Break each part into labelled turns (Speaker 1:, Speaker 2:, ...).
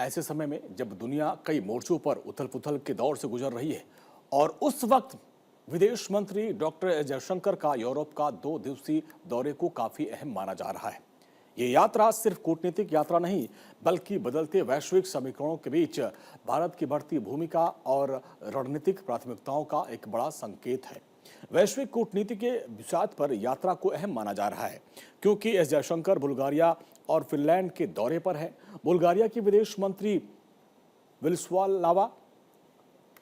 Speaker 1: ऐसे समय में जब दुनिया कई मोर्चों पर उथल-पुथल के दौर से गुजर रही है और उस वक्त विदेश मंत्री डॉक्टर एस जयशंकर का यूरोप का 2 दिवसीय दौरे को काफी अहम माना जा रहा है। ये यात्रा सिर्फ कूटनीतिक यात्रा नहीं, बल्कि बदलते वैश्विक समीकरणों के बीच भारत की बढ़ती भूमिका और रणनीतिक प्राथमिकताओं का एक बड़ा संकेत है। वैश्विक कूटनीति के विषाद पर यात्रा को अहम माना जा रहा है, क्योंकि एस जयशंकर बुल्गारिया और फिनलैंड के दौरे पर है। बुल्गारिया की विदेश मंत्री विलस्लावा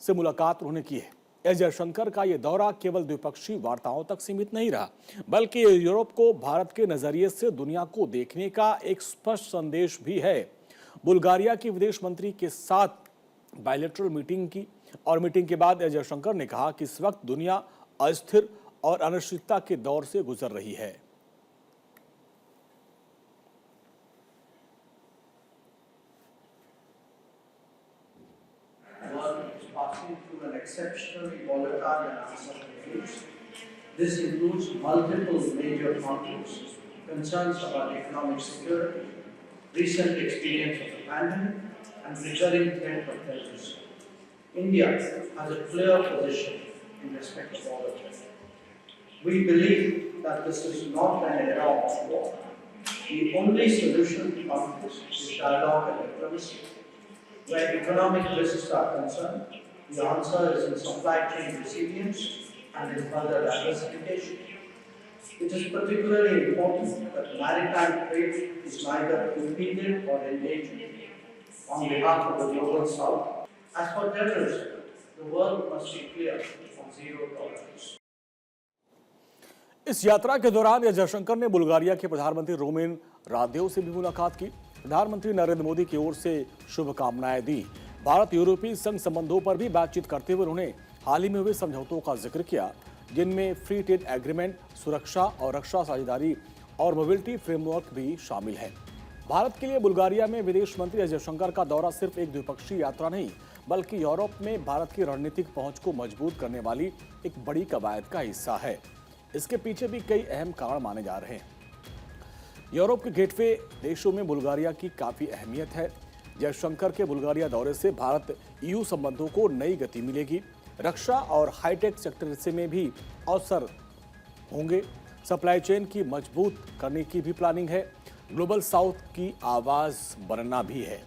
Speaker 1: से मुलाकात उन्होंने की है। एस जयशंकर का यह दौरा केवल द्विपक्षीय वार्ताओं तक सीमित नहीं रहा, बल्कि यूरोप को भारत के नजरिए से दुनिया को देखने का एक स्पष्ट संदेश भी है। बुल्गारिया की विदेश मंत्री के साथ बायलैटरल मीटिंग की और मीटिंग के बाद एस जयशंकर ने कहा कि इस वक्त दुनिया अस्थिर और अनिश्चितता के दौर से गुजर रही है।
Speaker 2: Passing through an exceptionally volatile and uncertain phase. This includes multiple major conflicts, concerns about economic security, recent experience of the pandemic, and recurring threat of terrorism. India has a clear position in respect of all of this. We believe that this is not an era of war. The only solution to conflicts is dialogue and diplomacy. Where economic risks are concerned, the answer is in supply chain resilience and in further diversification. It is particularly important that maritime trade is neither impeded or endangered on behalf of the global south. As for terrorism, the world must be clear on zero tolerance.
Speaker 1: इस यात्रा के दौरान S Jaishankar ने Bulgaria के प्रधानमंत्री romaine रादेव से भी मुलाकात की। प्रधानमंत्री नरेंद्र मोदी की ओर से शुभकामनाएं दी। भारत यूरोपीय संघ संबंधों पर भी बातचीत करते हुए उन्होंने हाल ही में हुए समझौतों का जिक्र किया, जिनमें फ्री ट्रेड एग्रीमेंट, सुरक्षा और रक्षा साझेदारी और मोबिलिटी फ्रेमवर्क भी शामिल है। भारत के लिए बुल्गारिया में विदेश मंत्री एस जयशंकर का दौरा सिर्फ एक द्विपक्षीय यात्रा नहीं, बल्कि यूरोप में भारत की रणनीतिक पहुंच को मजबूत करने वाली एक बड़ी कवायद का हिस्सा है। इसके पीछे भी कई अहम कारण माने जा रहे हैं। यूरोप के गेटवे देशों में बुल्गारिया की काफी अहमियत है। जयशंकर के बुल्गारिया दौरे से भारत ईयू संबंधों को नई गति मिलेगी। रक्षा और हाईटेक सेक्टर से में भी अवसर होंगे। सप्लाई चेन की मजबूत करने की भी प्लानिंग है। ग्लोबल साउथ की आवाज बनना भी है।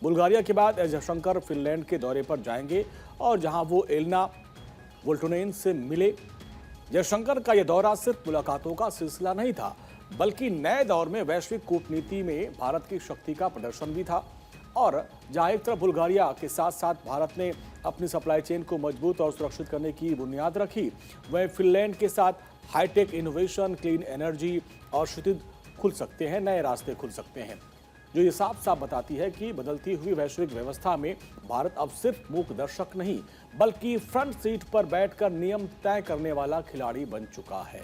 Speaker 1: बुल्गारिया के बाद एस जयशंकर फिनलैंड के दौरे पर जाएंगे और जहां वो एलेना वोल्टोनेन से मिले। जयशंकर का यह दौरा सिर्फ मुलाकातों का सिलसिला नहीं था, बल्कि नए दौर में वैश्विक कूटनीति में भारत की शक्ति का प्रदर्शन भी था। और जहां एक तरफ बुल्गारिया के साथ साथ भारत ने अपनी सप्लाई चेन को मजबूत और सुरक्षित करने की बुनियाद रखी, वहीं फिनलैंड के साथ हाईटेक इनोवेशन, क्लीन एनर्जी और क्षितिज खुल सकते हैं, नए रास्ते खुल सकते हैं, जो ये साफ साफ बताती है कि बदलती हुई वैश्विक व्यवस्था में भारत अब सिर्फ मूक दर्शक नहीं, बल्कि फ्रंट सीट पर बैठकर नियम तय करने वाला खिलाड़ी बन चुका है।